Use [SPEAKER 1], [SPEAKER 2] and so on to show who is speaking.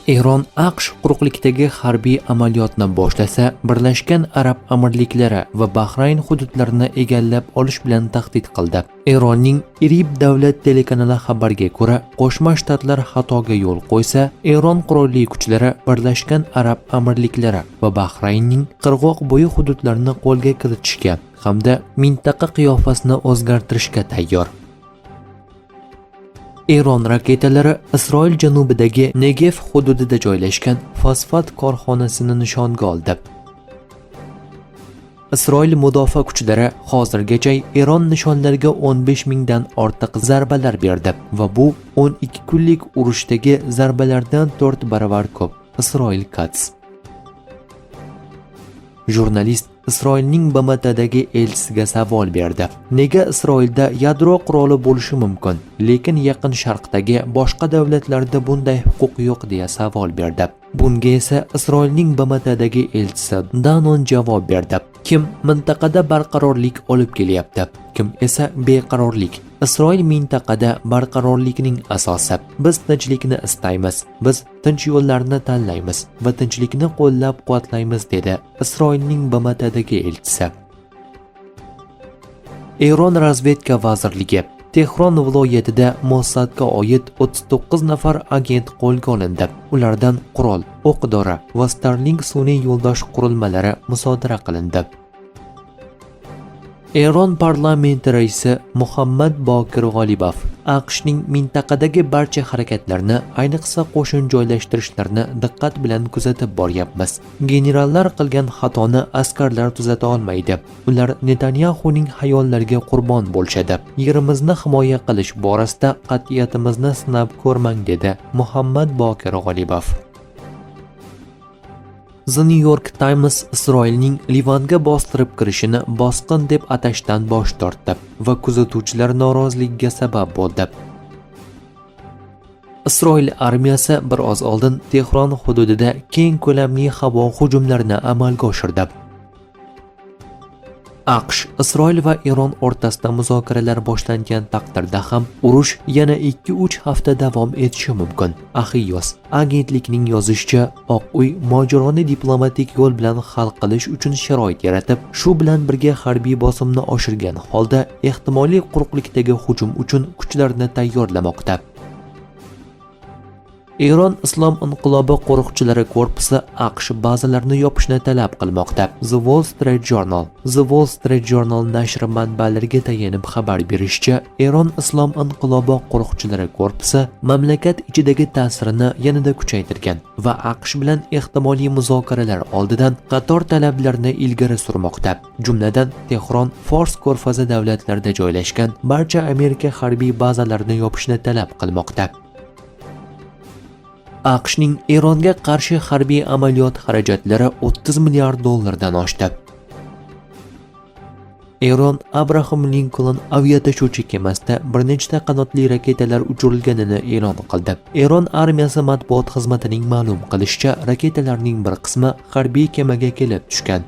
[SPEAKER 1] Eron AQSh quruqlikdagi harbiy amaliyotni boshlasa, Birlashgan Arab Amirliklari va Bahrayn hududlarini egallab olish bilan tahdid qildi. Eronning IRIB davlat telekanali xabariga ko'ra, Qo'shma Shtatlar xatoga yo'l qo'ysa, Eron qurolli kuchlari Birlashgan Arab Amirliklari va Bahraynning qirg'oq bo'yi hududlarini qo'lga kiritishga hamda mintaqa qiyofasini o'zgartirishga tayyor. Eron raketalari Isroil janubidagi Negev hududida joylashgan fosfat korxonasini nishonga oldi. Isroil mudofaa kuchlari hozirgacha Eron nishonlariga 15 mingdan ortiq zarbalar berdi va bu 12 kunlik urushdagi zarbalardan 4 baravar ko'p. Isroil Quds. Jurnalist Isroilning BMTdagi elchisiga savol berdi. Nega Isroilda yadro quroli bo'lishi mumkin, lekin Yaqin Sharqdagi boshqa davlatlarda bunday huquq yo'q deya savol berdi. Bunga esa Isroilning BMTdagi elchisi Danon javob berdi. Kim mintaqada barqarorlik olib kelyapti, kim esa beqarorlik. Isroil mintaqada barqarorlikning asosi. Biz tinchlikni istaymiz. Biz tinch yo'llarni tanlaymiz va tinchlikni qo'llab-quvvatlaymiz dedi Isroilning BMTdagi elchisi. Eron razvedka vazirligi Tehron viloyatida Mossadga oid 39 nafar agent qo'lga olindi. Ulardan qurol, o'q-dori va Starlink sun'iy yo'ldosh qurilmalari musodara qilindi. Eron parlamenti raisi Muhammad Bokir G'olibov AQShning mintaqadagi barcha harakatlarini, ayniqsa qo'shin joylashtirishlarni diqqat bilan kuzatib boryapmiz. Generallar qilgan xatoni askarlar tuzata olmaydi. Ular Netanyahuning xayollariga qurbon bo'lishadi. Yerimizni himoya qilish borasida qat'iyatimizni sinab ko'rmang dedi Muhammad Bokir G'olibov. The New York Times Isroilning Livanga bostirib kirishini bosqin deb atashdan bosh tortdi va kuzatuvchilar noroziligiga sabab bo'ldi. Isroil armiyasi bir oz oldin Tehron hududida keng ko'lamli havo hujumlarini amalga oshirdi. AQSh, Isroil va Eron o'rtasida muzokaralar boshlangan taqdirda ham urush yana 2-3 hafta davom etishi mumkin. Axios agentlikning yozishicha, Oq uy mojaroni diplomatik yo'l bilan hal qilish uchun sharoit yaratib, shu bilan birga harbiy bosimni oshirgan holda ehtimoliy quruqlikdagi hujum uchun kuchlarni tayyorlamoqda. Eron Islom inqilobi qo'riqchilari korpusi AQSh bazalarini yopishni talab qilmoqda. The Wall Street Journal nashri manbalariga tayanib xabar berishicha, Eron Islom inqilobi qo'riqchilari korpusi mamlakat ichidagi ta'sirini yanada kuchaytirgan va AQSh bilan ehtimoliy muzokaralar oldidan qator talablarni ilgari surmoqda. Jumladan, Tehron Fors ko'rfazi davlatlarida joylashgan barcha Amerika harbiy bazalarini yopishni talab qilmoqda. AQShning Eronga qarshi harbiy amaliyot xarajatlari 30 milliard dollardan oshdi. Eron Abraham Lincoln aviatashuvchi kemasida bir nechta qanotli raketalar uchirilganini e'lon qildi. Eron armiyasi matbuot xizmatining ma'lum qilishicha, raketalarning bir qismi harbiy kemaga kelib tushgan.